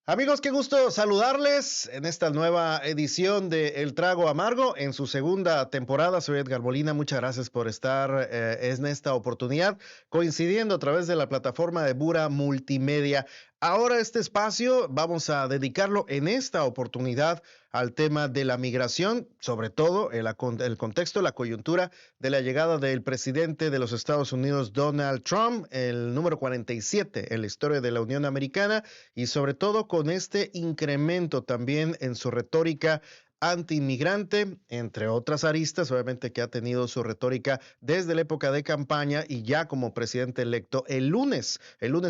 Amigos, qué gusto saludarles en esta nueva edición de El Trago Amargo en su segunda temporada. Soy Edgar Molina, muchas gracias por estar en esta oportunidad, coincidiendo a través de la plataforma de Bura Multimedia. Ahora este espacio vamos a dedicarlo en esta oportunidad al tema de la migración, sobre todo el contexto, la coyuntura de la llegada del presidente de los Estados Unidos, Donald Trump, el número 47 en la historia de la Unión Americana, y sobre todo con este incremento también en su retórica antiinmigrante, entre otras aristas, obviamente que ha tenido su retórica desde la época de campaña y ya como presidente electo el lunes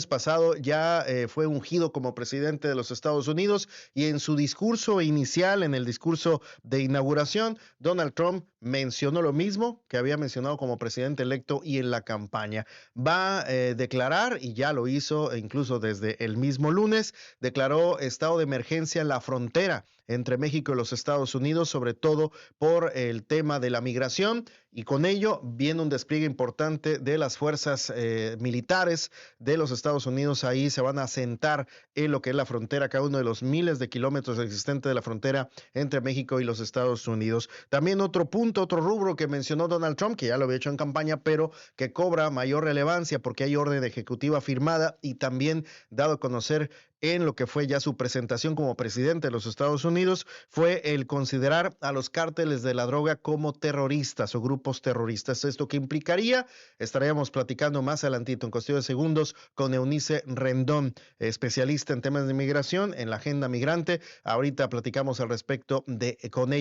pasado ya fue ungido como presidente de los Estados Unidos y en su discurso inicial, en el discurso de inauguración, Donald Trump mencionó lo mismo que había mencionado como presidente electo y en la campaña. Va a declarar, y ya lo hizo incluso desde el mismo lunes, declaró estado de emergencia en la frontera entre México y los Estados Unidos, sobre todo por el tema de la migración, y con ello viene un despliegue importante de las fuerzas militares de los Estados Unidos. Ahí se van a asentar en lo que es la frontera, cada uno de los miles de kilómetros existentes de la frontera entre México y los Estados Unidos. También otro punto, otro rubro que mencionó Donald Trump, que ya lo había hecho en campaña, pero que cobra mayor relevancia porque hay orden ejecutiva firmada y también dado a conocer en lo que fue ya su presentación como presidente de los Estados Unidos, fue el considerar a los cárteles de la droga como terroristas o grupos terroristas. ¿Esto qué implicaría? Estaríamos platicando más adelantito, en cuestión de segundos, con Eunice Rendón, especialista en temas de migración, en la agenda migrante. Ahorita platicamos al respecto de con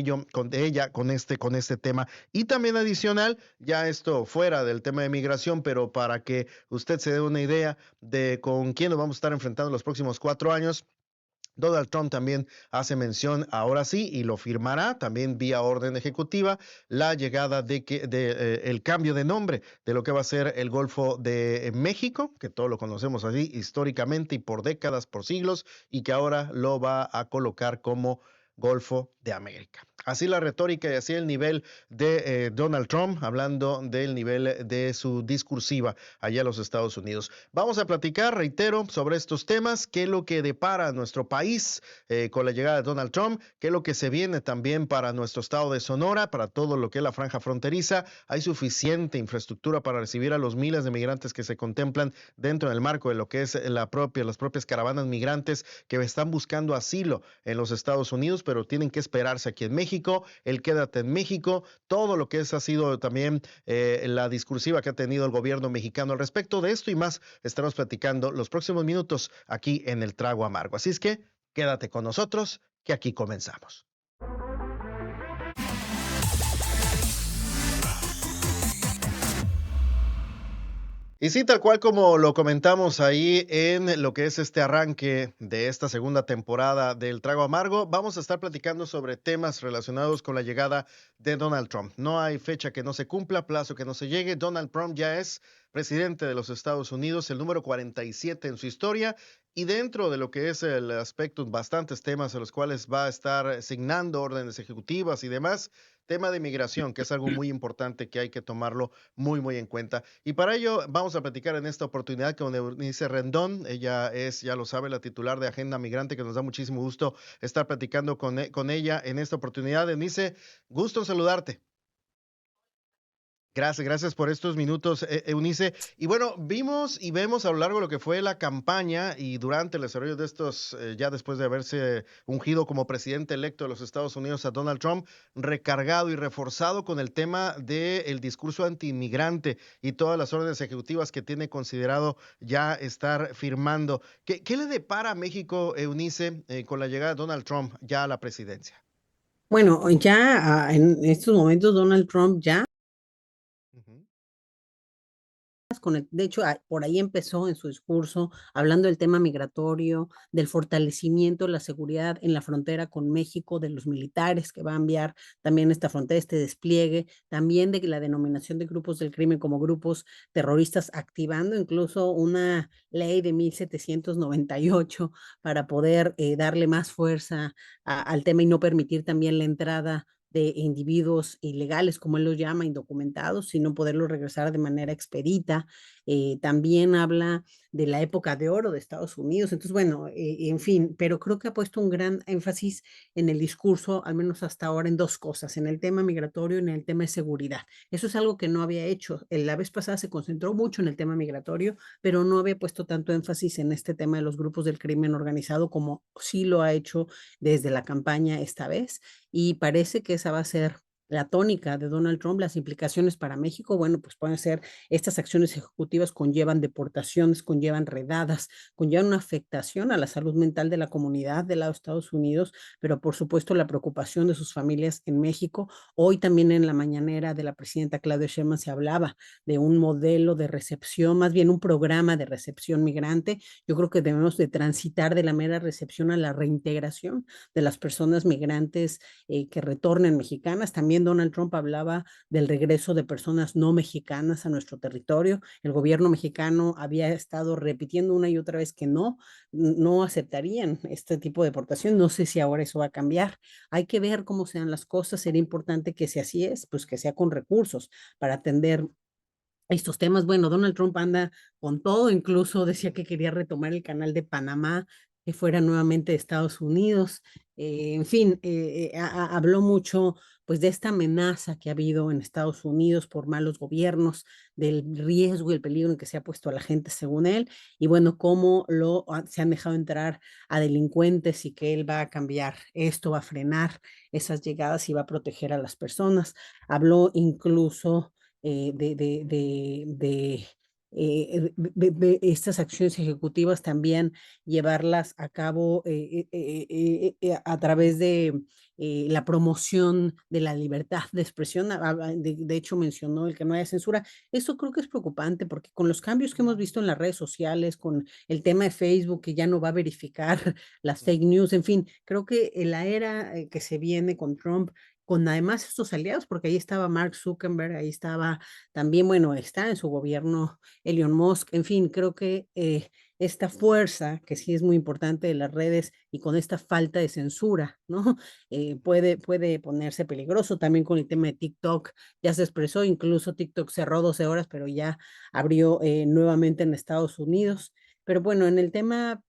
este tema. Y también adicional, ya esto fuera del tema de migración, pero para que usted se dé una idea de con quién nos vamos a estar enfrentando los próximos 4 años. Donald Trump también hace mención, ahora sí, y lo firmará también vía orden ejecutiva, la llegada el cambio de nombre de lo que va a ser el Golfo de México, que todos lo conocemos así históricamente y por décadas, por siglos, y que ahora lo va a colocar como Golfo de América. Así la retórica y así el nivel de Donald Trump, hablando del nivel de su discursiva allá en los Estados Unidos. Vamos a platicar, reitero, sobre estos temas, qué es lo que depara a nuestro país con la llegada de Donald Trump, qué es lo que se viene también para nuestro estado de Sonora, para todo lo que es la franja fronteriza. Hay suficiente infraestructura para recibir a los miles de migrantes que se contemplan dentro del marco de lo que es las propias caravanas migrantes que están buscando asilo en los Estados Unidos, pero tienen que esperarse aquí en México, el quédate en México, todo lo que ha sido también la discursiva que ha tenido el gobierno mexicano al respecto de esto y más estaremos platicando los próximos minutos aquí en El Trago Amargo. Así es que quédate con nosotros, que aquí comenzamos. Y sí, tal cual como lo comentamos ahí en lo que es este arranque de esta segunda temporada del Trago Amargo, vamos a estar platicando sobre temas relacionados con la llegada de Donald Trump. No hay fecha que no se cumpla, plazo que no se llegue. Donald Trump ya es presidente de los Estados Unidos, el número 47 en su historia, y dentro de lo que es el aspecto, bastantes temas a los cuales va a estar asignando órdenes ejecutivas y demás, tema de migración, que es algo muy importante que hay que tomarlo muy, muy en cuenta. Y para ello vamos a platicar en esta oportunidad con Eunice Rendón. Ella es, ya lo sabe, la titular de Agenda Migrante, que nos da muchísimo gusto estar platicando con ella en esta oportunidad. Eunice, gusto en saludarte. Gracias, gracias por estos minutos, Eunice. Y bueno, vimos y vemos a lo largo de lo que fue la campaña y durante el desarrollo de estos, ya después de haberse ungido como presidente electo de los Estados Unidos a Donald Trump, recargado y reforzado con el tema del discurso antiinmigrante y todas las órdenes ejecutivas que tiene considerado ya estar firmando. ¿Qué le depara a México, Eunice, con la llegada de Donald Trump ya a la presidencia? Bueno, ya en estos momentos Donald Trump ya Ujú. de hecho, por ahí empezó en su discurso hablando del tema migratorio, del fortalecimiento de la seguridad en la frontera con México, de los militares que va a enviar también esta frontera, este despliegue, también de la denominación de grupos del crimen como grupos terroristas, activando incluso una ley de 1798 para poder darle más fuerza al tema y no permitir también la entrada de individuos ilegales, como él los llama, indocumentados, sino poderlos regresar de manera expedita. también habla de la época de oro de Estados Unidos. Entonces, bueno, en fin, pero creo que ha puesto un gran énfasis en el discurso, al menos hasta ahora, en dos cosas, en el tema migratorio y en el tema de seguridad. Eso es algo que no había hecho. La vez pasada se concentró mucho en el tema migratorio, pero no había puesto tanto énfasis en este tema de los grupos del crimen organizado como sí lo ha hecho desde la campaña esta vez. Y parece que esa va a ser la tónica de Donald Trump. Las implicaciones para México, bueno, pues pueden ser, estas acciones ejecutivas conllevan deportaciones, conllevan redadas, conllevan una afectación a la salud mental de la comunidad de los Estados Unidos, pero por supuesto la preocupación de sus familias en México. Hoy también en la mañanera de la presidenta Claudia Sheinbaum se hablaba de un modelo de recepción, más bien un programa de recepción migrante. Yo creo que debemos de transitar de la mera recepción a la reintegración de las personas migrantes que retornen mexicanas. También Donald Trump hablaba del regreso de personas no mexicanas a nuestro territorio. El gobierno mexicano había estado repitiendo una y otra vez que no aceptarían este tipo de deportación. No sé si ahora eso va a cambiar. Hay que ver cómo sean las cosas. Sería importante que si así es, pues que sea con recursos para atender estos temas. Bueno, Donald Trump anda con todo, incluso decía que quería retomar el canal de Panamá, que fuera nuevamente de Estados Unidos. En fin, habló mucho pues de esta amenaza que ha habido en Estados Unidos por malos gobiernos, del riesgo y el peligro en que se ha puesto a la gente según él, y bueno, cómo se han dejado entrar a delincuentes y que él va a cambiar esto, va a frenar esas llegadas y va a proteger a las personas. Habló incluso de estas acciones ejecutivas también llevarlas a cabo a través de la promoción de la libertad de expresión. De hecho, mencionó el que no haya censura. Eso creo que es preocupante porque con los cambios que hemos visto en las redes sociales, con el tema de Facebook que ya no va a verificar las fake news, en fin, creo que la era que se viene con Trump con además estos aliados, porque ahí estaba Mark Zuckerberg, ahí estaba también, bueno, está en su gobierno Elon Musk, en fin, creo que esta fuerza, que sí es muy importante de las redes y con esta falta de censura, ¿no? Puede ponerse peligroso también con el tema de TikTok, ya se expresó, incluso TikTok cerró 12 horas, pero ya abrió nuevamente en Estados Unidos. Pero bueno, en el tema,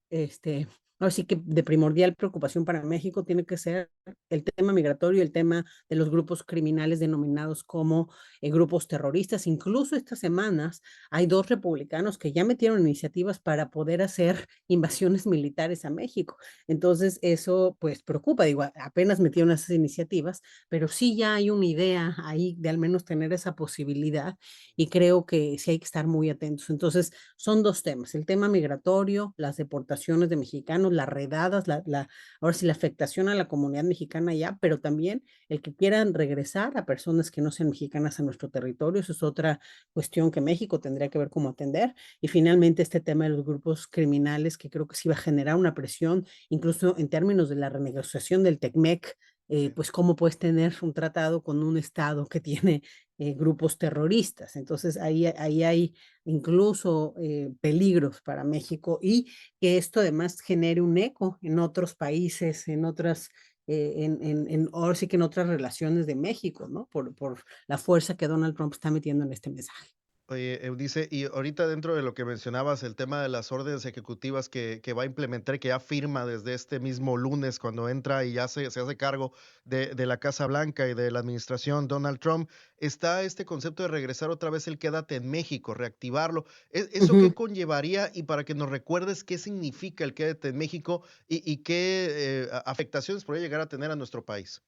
ahora sí que de primordial preocupación para México tiene que ser el tema migratorio, el tema de los grupos criminales denominados como grupos terroristas. Incluso estas semanas hay dos republicanos que ya metieron iniciativas para poder hacer invasiones militares a México. Entonces eso pues preocupa, digo, apenas metieron esas iniciativas, pero sí ya hay una idea ahí de al menos tener esa posibilidad y creo que sí hay que estar muy atentos. Entonces son dos temas, el tema migratorio, las deportaciones de mexicanos, las redadas, ahora sí la afectación a la comunidad mexicana ya, pero también el que quieran regresar a personas que no sean mexicanas a nuestro territorio, eso es otra cuestión que México tendría que ver cómo atender. Y finalmente este tema de los grupos criminales, que creo que sí va a generar una presión, incluso en términos de la renegociación del TECMEC, pues cómo puedes tener un tratado con un Estado que tiene grupos terroristas. Entonces ahí hay incluso peligros para México y que esto además genere un eco en otros países, en otras ahora sí que en otras relaciones de México, ¿no? Por la fuerza que Donald Trump está metiendo en este mensaje. Oye, Eunice, y ahorita dentro de lo que mencionabas, el tema de las órdenes ejecutivas que va a implementar, que ya firma desde este mismo lunes cuando entra y ya se hace cargo de la Casa Blanca y de la administración Donald Trump, está este concepto de regresar otra vez el quédate en México, reactivarlo. ¿Eso qué Ujú. conllevaría? Y para que nos recuerdes qué significa el quédate en México y qué afectaciones podría llegar a tener a nuestro país.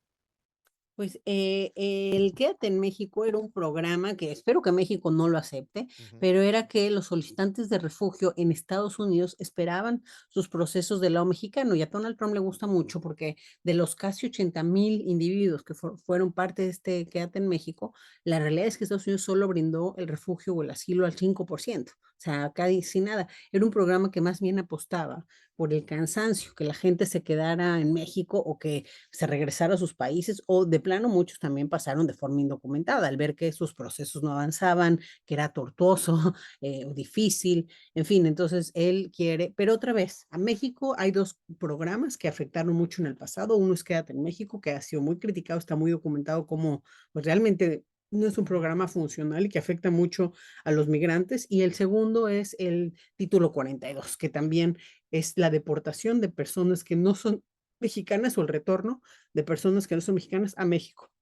Pues el Quédate en México era un programa que espero que México no lo acepte, Ujú. pero era que los solicitantes de refugio en Estados Unidos esperaban sus procesos del lado mexicano y a Donald Trump le gusta mucho porque de los casi 80,000 individuos que fueron parte de este Quédate en México, la realidad es que Estados Unidos solo brindó el refugio o el asilo al 5%, o sea, casi nada. Era un programa que más bien apostaba por el cansancio, que la gente se quedara en México o que se regresara a sus países o de plano muchos también pasaron de forma indocumentada al ver que sus procesos no avanzaban, que era tortuoso o difícil, en fin, entonces él quiere, pero otra vez, a México hay dos programas que afectaron mucho en el pasado, uno es Quédate en México, que ha sido muy criticado, está muy documentado como pues realmente no es un programa funcional y que afecta mucho a los migrantes. Y el segundo es el título 42, que también es la deportación de personas que no son mexicanas o el retorno de personas que no son mexicanas a México.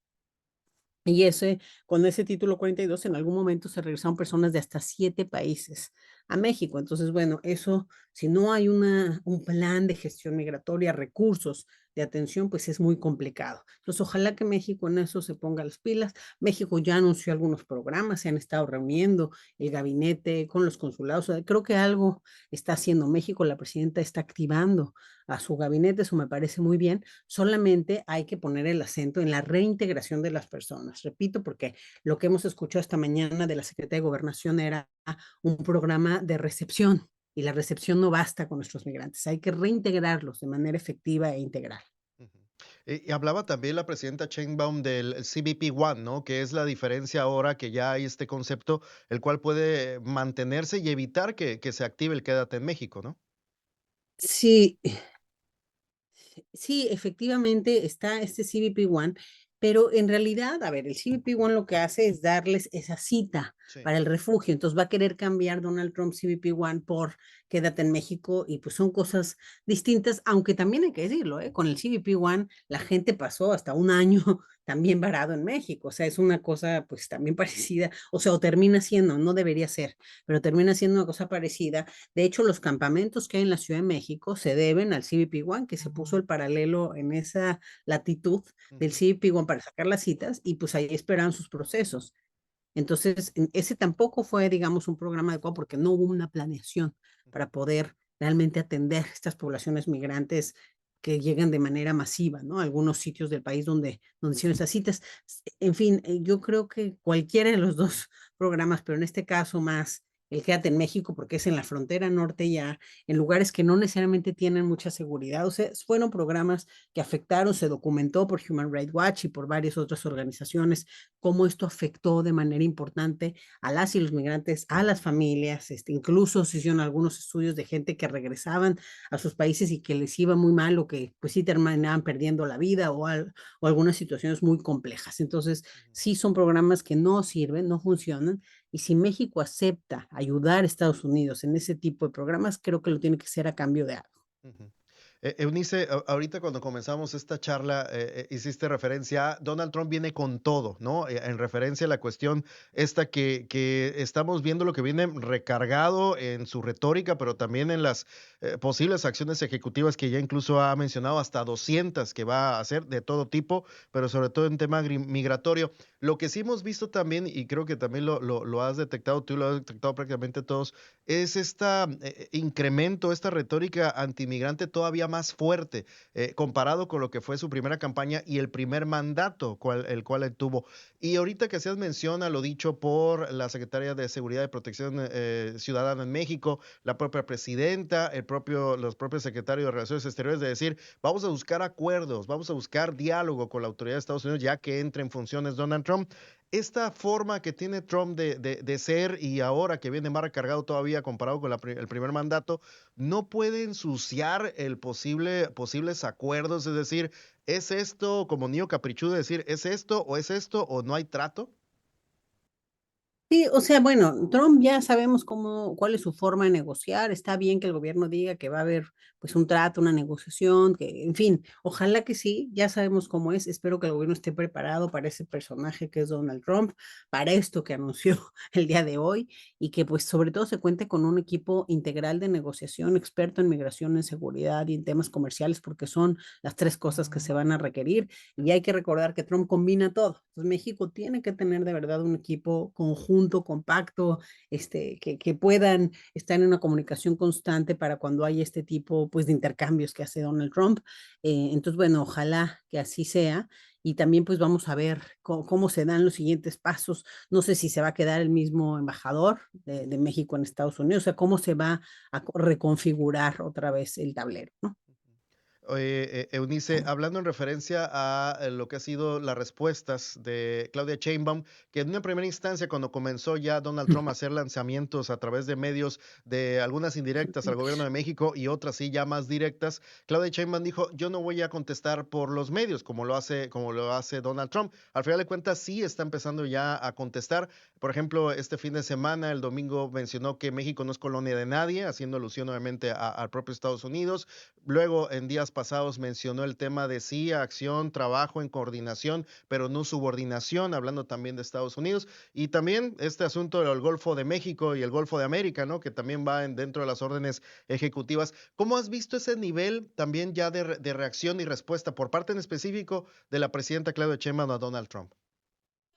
Y con ese título 42, en algún momento se regresaron personas de hasta 7 países a México. Entonces, bueno, eso, si no hay un plan de gestión migratoria, recursos de atención, pues es muy complicado. Entonces, ojalá que México en eso se ponga las pilas. México ya anunció algunos programas, se han estado reuniendo el gabinete con los consulados. O sea, creo que algo está haciendo México, la presidenta está activando a su gabinete, eso me parece muy bien. Solamente hay que poner el acento en la reintegración de las personas. Repito, porque lo que hemos escuchado esta mañana de la Secretaría de Gobernación era un programa de recepción y la recepción no basta con nuestros migrantes, hay que reintegrarlos de manera efectiva e integral. Ujú. Y hablaba también la presidenta Sheinbaum del CBP One, ¿no? Que es la diferencia ahora que ya hay este concepto, el cual puede mantenerse y evitar que se active el Quédate en México, ¿no? Sí, sí, efectivamente está este CBP One, pero en realidad, a ver, el CBP One lo que hace es darles esa cita Sí. para el refugio. Entonces va a querer cambiar Donald Trump CBP One por Quédate en México y pues son cosas distintas, aunque también hay que decirlo, ¿eh? Con el CBP One la gente pasó hasta un año también varado en México. O sea, es una cosa pues también parecida, o sea, o termina siendo, no debería ser, pero termina siendo una cosa parecida. De hecho, los campamentos que hay en la Ciudad de México se deben al CBP One, que se puso el paralelo en esa latitud del Ujú, CBP One para sacar las citas y pues ahí esperaban sus procesos. Entonces, ese tampoco fue, digamos, un programa adecuado porque no hubo una planeación ujú, para poder realmente atender estas poblaciones migrantes que llegan de manera masiva, ¿no? Algunos sitios del país donde hicieron esas citas. En fin, yo creo que cualquiera de los dos programas, pero en este caso más el Quédate en México, porque es en la frontera norte ya, en lugares que no necesariamente tienen mucha seguridad. O sea, fueron programas que afectaron, se documentó por Human Rights Watch y por varias otras organizaciones cómo esto afectó de manera importante a las y los migrantes, a las familias, incluso se hicieron algunos estudios de gente que regresaban a sus países y que les iba muy mal o que pues sí terminaban perdiendo la vida o algunas situaciones muy complejas. Entonces, ujú, sí son programas que no sirven, no funcionan, y si México acepta ayudar a Estados Unidos en ese tipo de programas, creo que lo tiene que hacer a cambio de algo. ujú. Eunice, ahorita cuando comenzamos esta charla, hiciste referencia a Donald Trump viene con todo, ¿no? En referencia a la cuestión esta que estamos viendo lo que viene recargado en su retórica, pero también en las posibles acciones ejecutivas que ya incluso ha mencionado, hasta 200 que va a hacer de todo tipo, pero sobre todo en tema migratorio. Lo que sí hemos visto también, y creo que también lo has detectado, tú lo has detectado prácticamente todos, es este incremento, esta retórica antimigrante todavía más fuerte, comparado con lo que fue su primera campaña y el primer mandato, el cual él tuvo. Y ahorita que hacías mención a lo dicho por la Secretaria de Seguridad y Protección Ciudadana en México, la propia presidenta, los propios secretarios de Relaciones Exteriores, de decir, vamos a buscar acuerdos, vamos a buscar diálogo con la autoridad de Estados Unidos, ya que entre en funciones Donald Trump. Esta forma que tiene Trump de ser y ahora que viene más recargado todavía comparado con el primer mandato, no puede ensuciar posibles acuerdos, es decir, ¿es esto como niño caprichudo decir, es esto o no hay trato? Sí, o sea, bueno, Trump ya sabemos cuál es su forma de negociar. Está bien que el gobierno diga que va a haber pues un trato, una negociación, que, en fin, ojalá que sí, ya sabemos cómo es. Espero que el gobierno esté preparado para ese personaje que es Donald Trump, para esto que anunció el día de hoy y que pues sobre todo se cuente con un equipo integral de negociación, experto en migración, en seguridad y en temas comerciales, porque son las tres cosas que se van a requerir. Y hay que recordar que Trump combina todo. Entonces México tiene que tener de verdad un equipo conjunto, compacto, que puedan estar en una comunicación constante para cuando hay este tipo pues, de intercambios que hace Donald Trump. Entonces, bueno, ojalá que así sea. Y también pues vamos a ver cómo se dan los siguientes pasos. No sé si se va a quedar el mismo embajador de México en Estados Unidos, o sea, cómo se va a reconfigurar otra vez el tablero, ¿no? Eunice, hablando en referencia a lo que ha sido las respuestas de Claudia Sheinbaum, que en una primera instancia, cuando comenzó ya Donald Trump a hacer lanzamientos a través de medios de algunas indirectas al gobierno de México y otras sí ya más directas, Claudia Sheinbaum dijo, yo no voy a contestar por los medios como lo hace Donald Trump. Al final de cuentas sí está empezando ya a contestar. Por ejemplo, este fin de semana, el domingo mencionó que México no es colonia de nadie, haciendo alusión obviamente al propio Estados Unidos. Luego, en días pasados mencionó el tema de sí, acción, trabajo en coordinación, pero no subordinación, hablando también de Estados Unidos. Y también este asunto del Golfo de México y el Golfo de América, ¿no? Que también va dentro de las órdenes ejecutivas. ¿Cómo has visto ese nivel también ya de reacción y respuesta por parte en específico de la presidenta Claudia Sheinbaum a Donald Trump?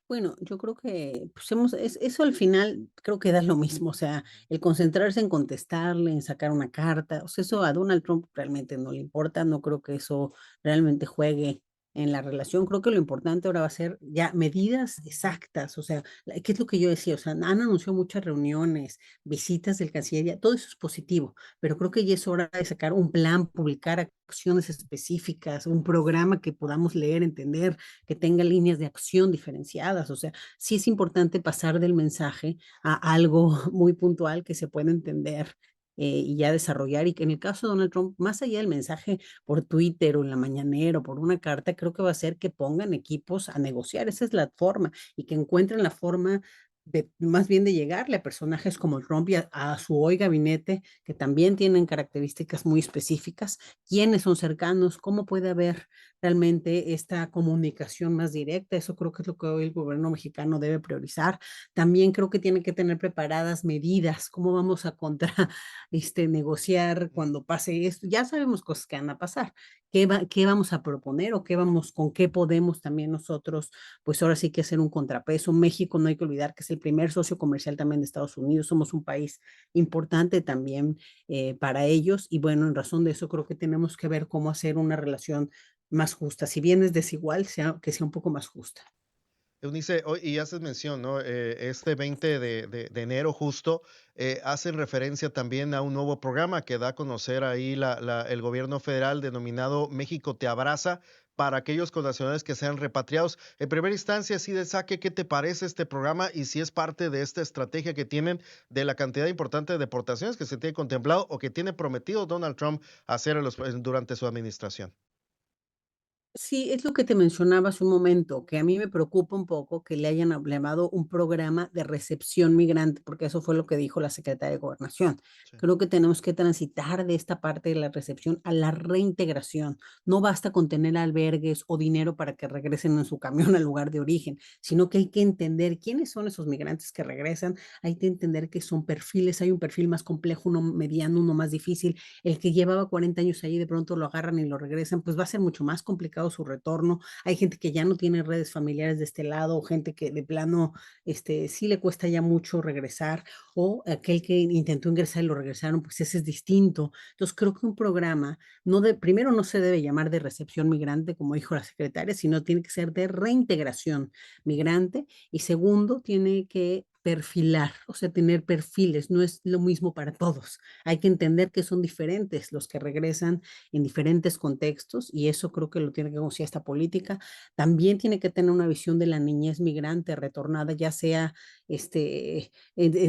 Bueno, yo creo que pues eso al final creo que da lo mismo, o sea, el concentrarse en contestarle, en sacar una carta, o sea, eso a Donald Trump realmente no le importa, no creo que eso realmente juegue en la relación, creo que lo importante ahora va a ser ya medidas exactas, o sea, ¿qué es lo que yo decía? O sea, han anunciado muchas reuniones, visitas del Cancillería, todo eso es positivo, pero creo que ya es hora de sacar un plan, publicar acciones específicas, un programa que podamos leer, entender, que tenga líneas de acción diferenciadas. O sea, sí es importante pasar del mensaje a algo muy puntual que se pueda entender y ya desarrollar. Y que en el caso de Donald Trump, más allá del mensaje por Twitter o en la mañanera o por una carta, creo que va a ser que pongan equipos a negociar. Esa es la forma y que encuentren la forma de más bien de llegarle a personajes como Trump y a su hoy gabinete, que también tienen características muy específicas, quiénes son cercanos, cómo puede haber realmente esta comunicación más directa. Eso creo que es lo que hoy el gobierno mexicano debe priorizar. También creo que tiene que tener preparadas medidas, cómo vamos a contra, negociar cuando pase esto. Ya sabemos cosas que van a pasar. ¿Qué vamos a proponer o con qué podemos también nosotros, pues ahora sí que hacer un contrapeso? México no hay que olvidar que es el primer socio comercial también de Estados Unidos. Somos un país importante también para ellos y bueno, en razón de eso creo que tenemos que ver cómo hacer una relación más justa. Si bien es desigual, que sea un poco más justa. Eunice, y haces mención, ¿no? Este 20 de enero justo hacen referencia también a un nuevo programa que da a conocer ahí el gobierno federal denominado México te abraza para aquellos connacionales que sean repatriados. En primera instancia, sí de saque, ¿qué te parece este programa y si es parte de esta estrategia que tienen de la cantidad importante de deportaciones que se tiene contemplado o que tiene prometido Donald Trump hacer durante su administración? Sí, es lo que te mencionaba hace un momento, que a mí me preocupa un poco que le hayan llamado un programa de recepción migrante, porque eso fue lo que dijo la secretaria de Gobernación. Sí. Creo que tenemos que transitar de esta parte de la recepción a la reintegración. No basta con tener albergues o dinero para que regresen en su camión al lugar de origen, sino que hay que entender quiénes son esos migrantes que regresan, hay que entender que son perfiles, hay un perfil más complejo, uno mediano, uno más difícil. El que llevaba 40 años ahí, de pronto lo agarran y lo regresan, pues va a ser mucho más complicado su retorno. Hay gente que ya no tiene redes familiares de este lado, o gente que de plano sí le cuesta ya mucho regresar, o aquel que intentó ingresar y lo regresaron, pues ese es distinto. Entonces creo que un programa, primero no se debe llamar de recepción migrante, como dijo la secretaria, sino tiene que ser de reintegración migrante, y segundo, tiene que perfilar, o sea, tener perfiles, no es lo mismo para todos. Hay que entender que son diferentes los que regresan en diferentes contextos y eso creo que lo tiene que conocer esta política. También tiene que tener una visión de la niñez migrante retornada, ya sea,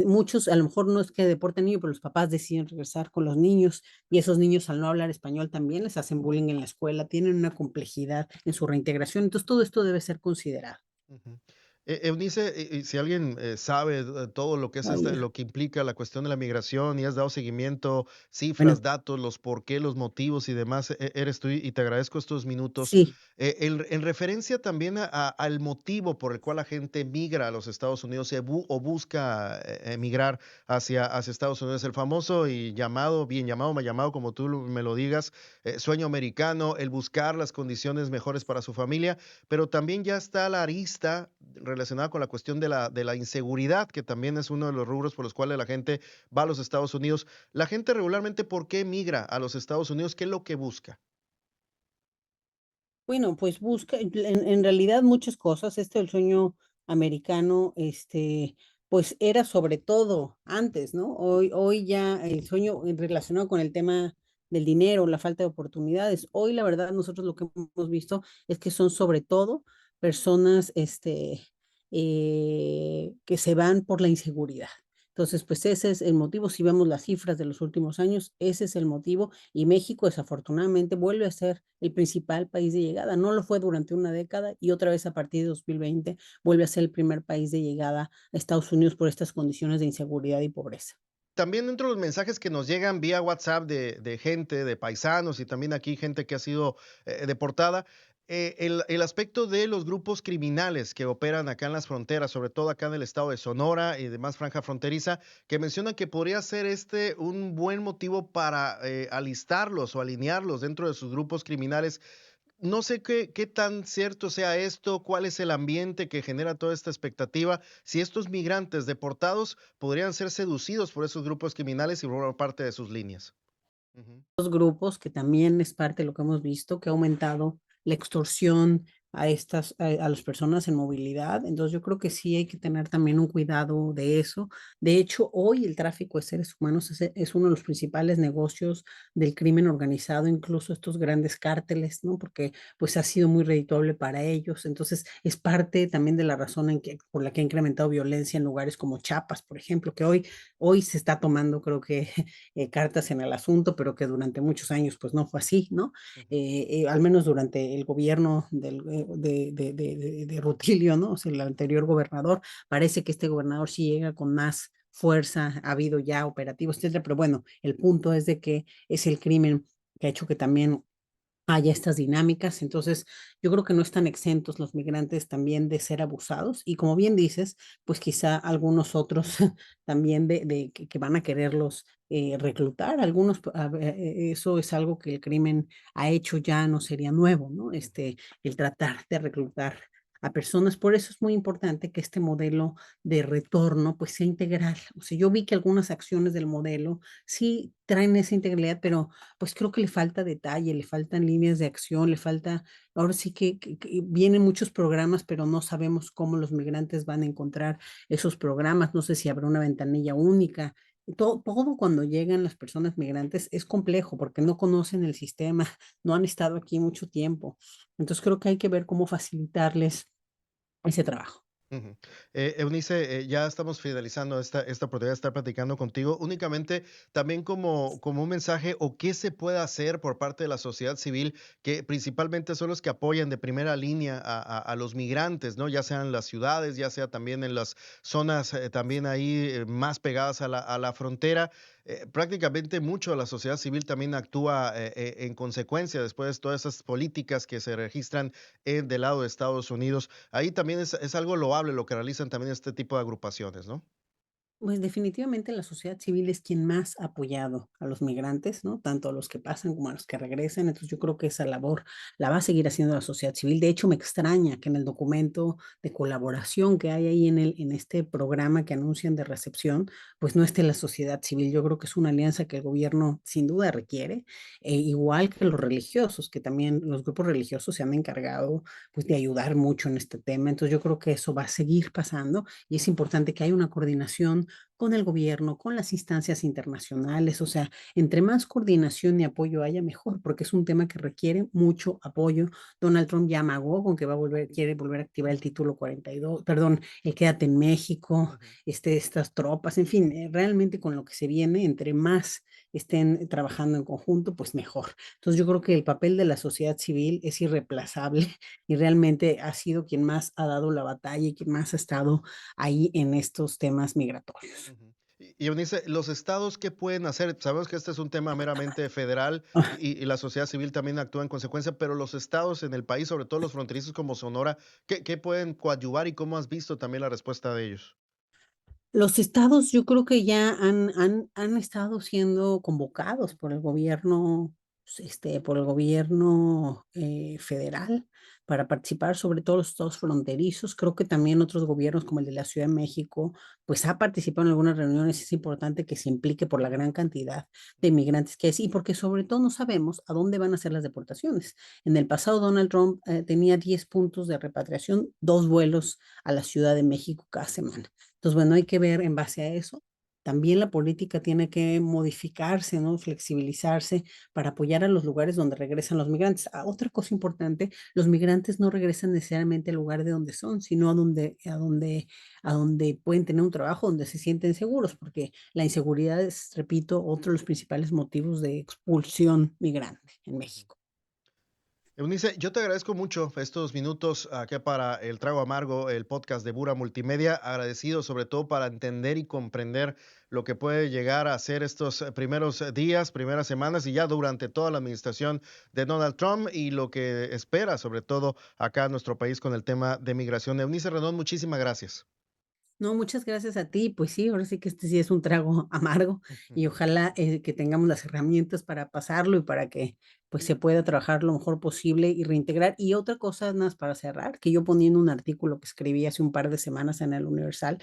muchos, a lo mejor no es que deporten niños, pero los papás deciden regresar con los niños y esos niños al no hablar español también les hacen bullying en la escuela, tienen una complejidad en su reintegración, entonces todo esto debe ser considerado. Ujú. Eunice, y si alguien sabe todo lo que es Ay, lo que implica la cuestión de la migración y has dado seguimiento, bueno, cifras, datos, los por qué, los motivos y demás, eres tú y te agradezco estos minutos. sí, En referencia también al motivo por el cual la gente migra a los Estados Unidos o busca emigrar hacia Estados Unidos, el famoso y llamado, bien llamado, mal llamado, como tú me lo digas, sueño americano, el buscar las condiciones mejores para su familia, pero también ya está la arista relacionada con la cuestión de la inseguridad, que también es uno de los rubros por los cuales la gente va a los Estados Unidos. La gente regularmente, ¿por qué migra a los Estados Unidos? ¿Qué es lo que busca? bueno, pues busca, en realidad muchas cosas, el sueño americano, pues era sobre todo antes, ¿no? Hoy ya el sueño relacionado con el tema del dinero, la falta de oportunidades. Hoy, la verdad, nosotros lo que hemos visto es que son sobre todo personas que se van por la inseguridad. Entonces, pues ese es el motivo. Si vemos las cifras de los últimos años, ese es el motivo. Y México, desafortunadamente, vuelve a ser el principal país de llegada. No lo fue durante una década y otra vez a partir de 2020 vuelve a ser el primer país de llegada a Estados Unidos por estas condiciones de inseguridad y pobreza. También dentro de los mensajes que nos llegan vía WhatsApp de gente, de paisanos y también aquí gente que ha sido deportada, el aspecto de los grupos criminales que operan acá en las fronteras, sobre todo acá en el estado de Sonora y demás franja fronteriza, que mencionan que podría ser este un buen motivo para alistarlos o alinearlos dentro de sus grupos criminales. No sé qué tan cierto sea esto, cuál es el ambiente que genera toda esta expectativa, si estos migrantes deportados podrían ser seducidos por esos grupos criminales y formar parte de sus líneas. Ujú. Los grupos, que también es parte de lo que hemos visto, que ha aumentado la extorsión a las personas en movilidad. Entonces, yo creo que sí hay que tener también un cuidado de eso. De hecho, hoy el tráfico de seres humanos es uno de los principales negocios del crimen organizado, incluso estos grandes cárteles, ¿no? Porque pues ha sido muy redituable para ellos. Entonces, es parte también de la razón por la que ha incrementado violencia en lugares como Chiapas, por ejemplo, que hoy se está tomando, creo que cartas en el asunto, pero que durante muchos años pues no fue así, ¿no? Ujú. Al menos durante el gobierno de Rutilio, ¿no? O sea, el anterior gobernador, parece que este gobernador sí llega con más fuerza, ha habido ya operativos, etcétera, pero bueno, el punto es de que es el crimen que ha hecho que también haya estas dinámicas. Entonces, yo creo que no están exentos los migrantes también de ser abusados y como bien dices, pues quizá algunos otros también que van a quererlos reclutar. Algunos, eso es algo que el crimen ha hecho ya, no sería nuevo, ¿no? El tratar de reclutar a personas. Por eso es muy importante que este modelo de retorno pues sea integral. O sea, yo vi que algunas acciones del modelo sí traen esa integralidad, pero pues creo que le falta detalle, le faltan líneas de acción, le falta, ahora sí que vienen muchos programas, pero no sabemos cómo los migrantes van a encontrar esos programas, no sé si habrá una ventanilla única. Todo cuando llegan las personas migrantes es complejo porque no conocen el sistema, no han estado aquí mucho tiempo. Entonces creo que hay que ver cómo facilitarles ese trabajo. Ujú. Eunice, ya estamos finalizando esta oportunidad de estar platicando contigo. Únicamente también como un mensaje o qué se puede hacer por parte de la sociedad civil, que principalmente son los que apoyan de primera línea a los migrantes, ¿no? Ya sean en las ciudades, ya sea también en las zonas también ahí más pegadas a la frontera. Prácticamente mucho de la sociedad civil también actúa en consecuencia después de todas esas políticas que se registran del lado de Estados Unidos. Ahí también es algo loable lo que realizan también este tipo de agrupaciones, ¿no? Pues definitivamente la sociedad civil es quien más ha apoyado a los migrantes, ¿no? Tanto a los que pasan como a los que regresan. Entonces yo creo que esa labor la va a seguir haciendo la sociedad civil. De hecho, me extraña que en el documento de colaboración que hay ahí en este programa que anuncian de recepción, pues no esté la sociedad civil. Yo creo que es una alianza que el gobierno sin duda requiere, igual que los religiosos, que también los grupos religiosos se han encargado pues de ayudar mucho en este tema. Entonces yo creo que eso va a seguir pasando y es importante que haya una coordinación con el gobierno, con las instancias internacionales, o sea, entre más coordinación y apoyo haya, mejor, porque es un tema que requiere mucho apoyo. Donald Trump ya amagó con que quiere volver a activar el título 42, perdón, el Quédate en México, Ujú, estas tropas, en fin, realmente con lo que se viene, entre más estén trabajando en conjunto, pues mejor. Entonces yo creo que el papel de la sociedad civil es irreemplazable y realmente ha sido quien más ha dado la batalla y quien más ha estado ahí en estos temas migratorios. ujú. Y Eunice, ¿los estados qué pueden hacer? Sabemos que este es un tema meramente federal y la sociedad civil también actúa en consecuencia, pero los estados en el país, sobre todo los fronterizos como Sonora, ¿qué pueden coadyuvar y cómo has visto también la respuesta de ellos? Los estados yo creo que ya han estado siendo convocados por el gobierno, federal para participar, sobre todo los estados fronterizos. Creo que también otros gobiernos, como el de la Ciudad de México, pues, ha participado en algunas reuniones. Es importante que se implique por la gran cantidad de inmigrantes que hay, y porque sobre todo no sabemos a dónde van a ser las deportaciones. En el pasado, Donald Trump, tenía 10 puntos de repatriación, 2 vuelos a la Ciudad de México cada semana. Entonces, bueno, hay que ver en base a eso también la política tiene que modificarse, ¿no? Flexibilizarse para apoyar a los lugares donde regresan los migrantes. Otra cosa importante, los migrantes no regresan necesariamente al lugar de donde son, sino a donde pueden tener un trabajo, donde se sienten seguros, porque la inseguridad es, repito, otro de los principales motivos de expulsión migrante en México. Eunice, yo te agradezco mucho estos minutos aquí para El Trago Amargo, el podcast de Bura Multimedia. Agradecido sobre todo para entender y comprender lo que puede llegar a ser estos primeros días, primeras semanas y ya durante toda la administración de Donald Trump y lo que espera sobre todo acá en nuestro país con el tema de migración. Eunice Redón, muchísimas gracias. No, muchas gracias a ti. Pues sí, ahora sí que este sí es un trago amargo y Ujú. ojalá que tengamos las herramientas para pasarlo y para que pues se pueda trabajar lo mejor posible y reintegrar. Y otra cosa nada más para cerrar, que yo poniendo un artículo que escribí hace un par de semanas en el Universal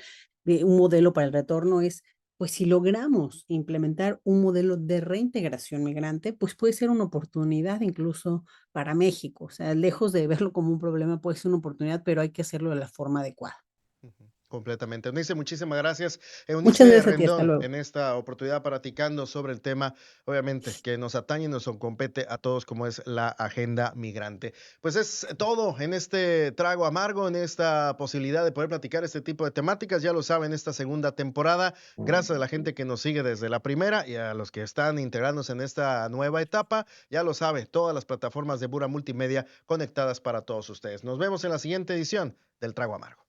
de un modelo para el retorno es, pues si logramos implementar un modelo de reintegración migrante, pues puede ser una oportunidad incluso para México. O sea, lejos de verlo como un problema, puede ser una oportunidad, pero hay que hacerlo de la forma adecuada. Ujú, completamente. Eunice, muchísimas gracias. Muchas Eunice gracias a ti, hasta Rendón, luego. en esta oportunidad platicando sobre el tema, obviamente, que nos atañe y nos compete a todos, como es la agenda migrante. Pues es todo en este trago amargo, en esta posibilidad de poder platicar este tipo de temáticas. Ya lo saben, esta segunda temporada. Gracias a la gente que nos sigue desde la primera y a los que están integrándose en esta nueva etapa. Ya lo sabe, todas las plataformas de Bura Multimedia conectadas para todos ustedes. Nos vemos en la siguiente edición del Trago Amargo.